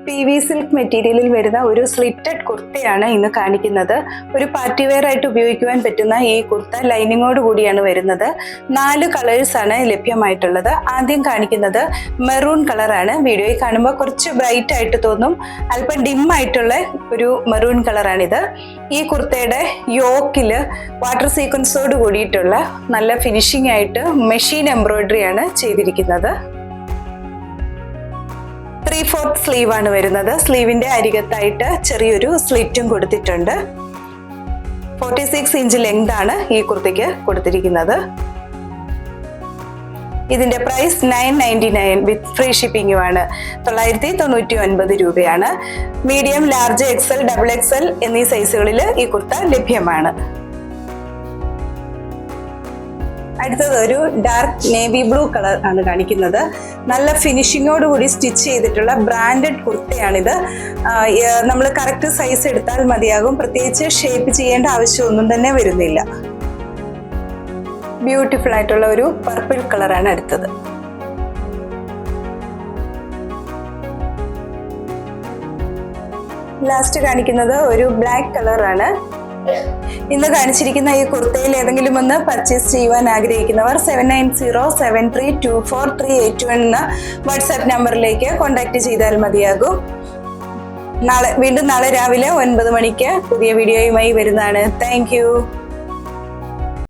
PV silk മെറ്റീരിയലിൽ വരുന്ന ഒരു സ്ലിറ്റഡ് കുർത്തയാണ് ഇന്ന് കാണിക്കുന്നത്. ഒരു പാർട്ടി വെയർ ആയിട്ട് ഉപയോഗിക്കുവാൻ പറ്റുന്ന ഈ കുർത്ത ലൈനിങ്ങോട് കൂടിയാണ് വരുന്നത്. 4 കളേഴ്സ് ആണ് ലഭ്യമായിട്ടുള്ളത്. ആദ്യം കാണിക്കുന്നത് മെറൂൺ കളറാണ്. വീഡിയോയിൽ കാണുമ്പോൾ കുറച്ച് ബ്രൈറ്റ് ആയിട്ട് തോന്നും, അല്പം ഡിം ആയിട്ടുള്ള ഒരു മെറൂൺ കളറാണിത്. ഈ കുർത്തയുടെ യോക്കില് വാട്ടർ സീക്വൻസോട് കൂടിയിട്ടുള്ള നല്ല ഫിനിഷിംഗ് ആയിട്ട് മെഷീൻ എംബ്രോയിഡറി ആണ് ചെയ്തിരിക്കുന്നത്. 3/4 സ്ലീവ് ആണ് വരുന്നത്. സ്ലീവിന്റെ അരികത്തായിട്ട് ചെറിയൊരു സ്ലിറ്റും കൊടുത്തിട്ടുണ്ട്. 46 ഇഞ്ച് ലെങ്ത് ആണ് ഈ കുർത്തിക്ക് കൊടുത്തിരിക്കുന്നത്. ഇതിന്റെ പ്രൈസ് 999 വിത്ത് ഫ്രീ ഷിപ്പിംഗും ആണ്. 999 രൂപയാണ്. മീഡിയം, ലാർജ്, XL, XXL എന്നീ സൈസുകളിൽ ഈ കുർത്ത ലഭ്യമാണ്. അടുത്തത് ഒരു ഡാർക്ക് നേവി ബ്ലൂ കളർ ആണ് കാണിക്കുന്നത്. നല്ല ഫിനിഷിങ്ങോട് കൂടി സ്റ്റിച്ച് ചെയ്തിട്ടുള്ള ബ്രാൻഡഡ് കുർത്തയാണിത്. നമ്മൾ കറക്റ്റ് സൈസ് എടുത്താൽ മതിയാകും. പ്രത്യേകിച്ച് ഷേപ്പ് ചെയ്യേണ്ട ആവശ്യമൊന്നും തന്നെ വരുന്നില്ല. ബ്യൂട്ടിഫുൾ ആയിട്ടുള്ള ഒരു പർപ്പിൾ കളറാണ് അടുത്തത്. ലാസ്റ്റ് കാണിക്കുന്നത് ഒരു ബ്ലാക്ക് കളറാണ്. ഇന്ന് കാണിച്ചിരിക്കുന്ന ഈ കുർത്തയിൽ ഏതെങ്കിലും ഒന്ന് പർച്ചേസ് ചെയ്യുവാൻ ആഗ്രഹിക്കുന്നവർ 7907324381 എന്ന വാട്സാപ്പ് നമ്പറിലേക്ക് കോൺടാക്ട് ചെയ്താൽ മതിയാകും. വീണ്ടും നാളെ രാവിലെ 9 മണിക്ക് പുതിയ വീഡിയോയുമായി വരുന്നതാണ്. Thank you.